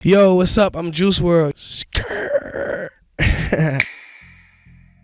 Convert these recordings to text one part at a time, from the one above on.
Yo, what's up? I'm Juice WRLD.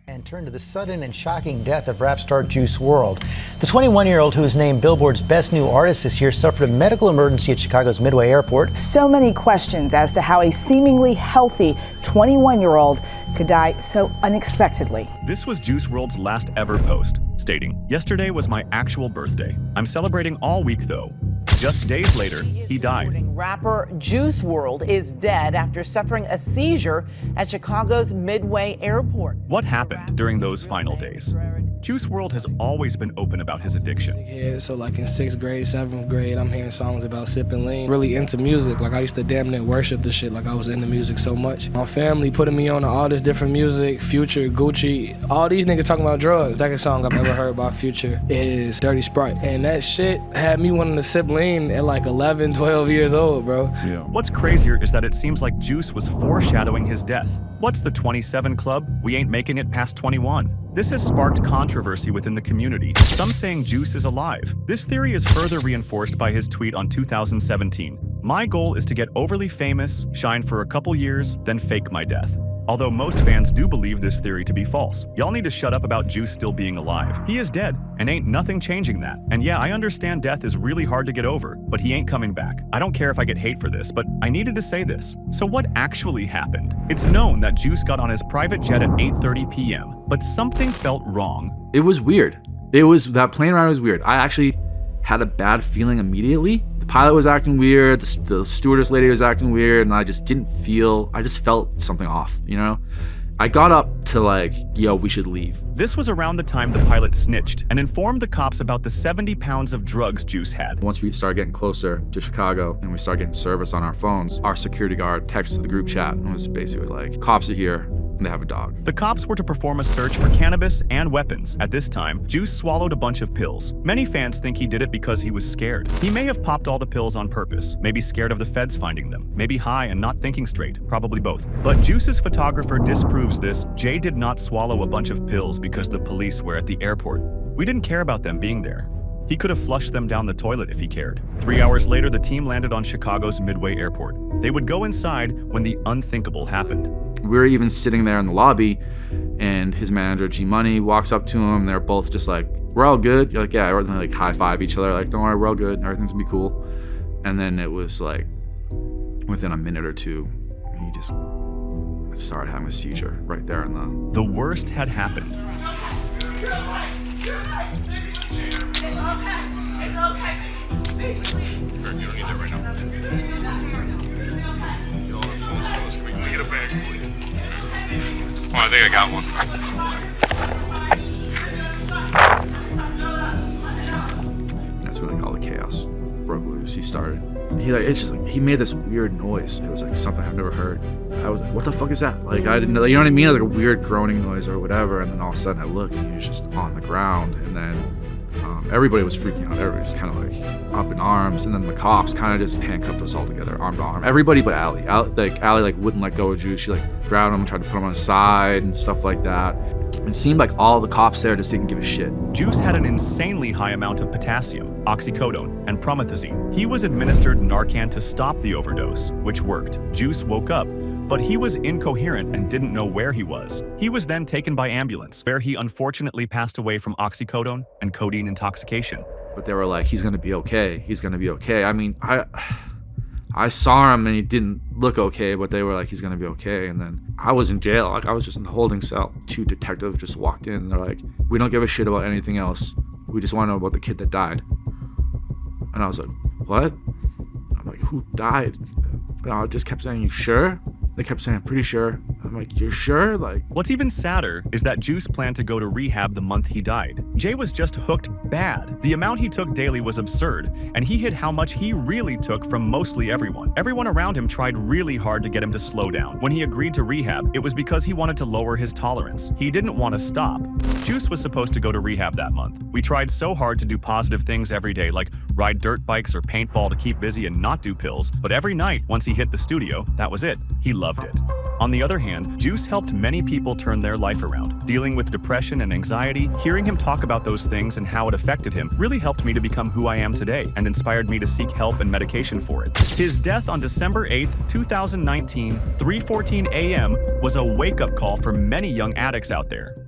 And turn to the sudden and shocking death of rap star Juice WRLD. The 21-year-old, who was named Billboard's Best New Artist this year, suffered a medical emergency at Chicago's Midway Airport. So many questions as to how a seemingly healthy 21-year-old could die so unexpectedly. This was Juice WRLD's last ever post, stating, "Yesterday was my actual birthday. I'm celebrating all week though." Just days later, he died. Rapper Juice WRLD is dead after suffering a seizure at Chicago's Midway Airport. What happened during those final days? Juice WRLD has always been open about his addiction. Yeah, so like in 6th grade, 7th grade, I'm hearing songs about sipping lean. Really into music. Like I used to damn near worship the shit. Like I was into music so much. My family putting me on to all this different music, Future, Gucci, all these niggas talking about drugs. Second song I've ever heard about Future is Dirty Sprite. And that shit had me wanting to sip lean at like 11, 12 years old, bro. Yeah. What's crazier is that it seems like Juice was foreshadowing his death. What's the 27 club? We ain't making it past 21. This has sparked controversy within the community, some saying Juice is alive. This theory is further reinforced by his tweet on 2017. "My goal is to get overly famous, shine for a couple years, then fake my death." Although most fans do believe this theory to be false. Y'all need to shut up about Juice still being alive. He is dead, and ain't nothing changing that. And yeah, I understand death is really hard to get over, but he ain't coming back. I don't care if I get hate for this, but I needed to say this. So what actually happened? It's known that Juice got on his private jet at 8:30 p.m., but something felt wrong. It was weird. That plane ride was weird. I actually had a bad feeling immediately. The pilot was acting weird, the stewardess lady was acting weird, and I just felt something off, you know? I got up to like, yo, we should leave. This was around the time the pilot snitched and informed the cops about the 70 pounds of drugs Juice had. Once we started getting closer to Chicago and we started getting service on our phones, our security guard texted the group chat and was basically like, "Cops are here. And they have a dog." The cops were to perform a search for cannabis and weapons. At this time, Juice swallowed a bunch of pills. Many fans think he did it because he was scared. He may have popped all the pills on purpose, maybe scared of the feds finding them, maybe high and not thinking straight, probably both. But Juice's photographer disproves this. Jay did not swallow a bunch of pills because the police were at the airport. We didn't care about them being there. He could have flushed them down the toilet if he cared. 3 hours later, the team landed on Chicago's Midway Airport. They would go inside when the unthinkable happened. We were even sitting there in the lobby, and his manager, G Money, walks up to him. They're both just like, "We're all good." You're like, "Yeah," or they like high five each other, like, "Don't worry, we're all good. Everything's gonna be cool." And then it was like, within a minute or two, he just started having a seizure right there in the. The worst had happened. It's okay. You don't need that right now. Yo, the phone's close. Can we get a bag for you? Oh, I think I got one. That's when like all the chaos broke loose. He started. He made this weird noise. It was like something I've never heard. I was like, "What the fuck is that?" Like I didn't know. You know what I mean? Like a weird groaning noise or whatever. And then all of a sudden I look and he was just on the ground. And then everybody was freaking out. Everybody was kind of like up in arms. And then the cops kind of just handcuffed us all together, arm to arm. Everybody but Allie. Allie wouldn't let go of Juice. She grabbed him, tried to put him on his side and stuff like that. It seemed like all the cops there just didn't give a shit. Juice had an insanely high amount of potassium, oxycodone, and promethazine. He was administered Narcan to stop the overdose, which worked. Juice woke up, but he was incoherent and didn't know where he was. He was then taken by ambulance, where he unfortunately passed away from oxycodone and codeine intoxication. But they were like, "He's gonna be okay. He's gonna be okay." I mean, I saw him and he didn't look okay, but they were like, "He's gonna be okay." And then I was in jail. Like I was just in the holding cell. 2 detectives just walked in and they're like, "We don't give a shit about anything else. We just want to know about the kid that died." And I was like, "What?" I'm like, "Who died?" And I just kept saying, "You sure?" They kept saying, "I'm pretty sure." I'm like, "You're sure?" Like, what's even sadder is that Juice planned to go to rehab the month he died. Jay was just hooked bad. The amount he took daily was absurd, and he hid how much he really took from mostly everyone. Everyone around him tried really hard to get him to slow down. When he agreed to rehab, it was because he wanted to lower his tolerance. He didn't want to stop. Juice was supposed to go to rehab that month. We tried so hard to do positive things every day, like ride dirt bikes or paintball to keep busy and not do pills, but every night, once he hit the studio, that was it. He loved it. On the other hand, Juice helped many people turn their life around. dealing with depression and anxiety, hearing him talk about those things and how it affected him really helped me to become who I am today and inspired me to seek help and medication for it. His death on December 8th, 2019, 3:14 a.m. was a wake-up call for many young addicts out there.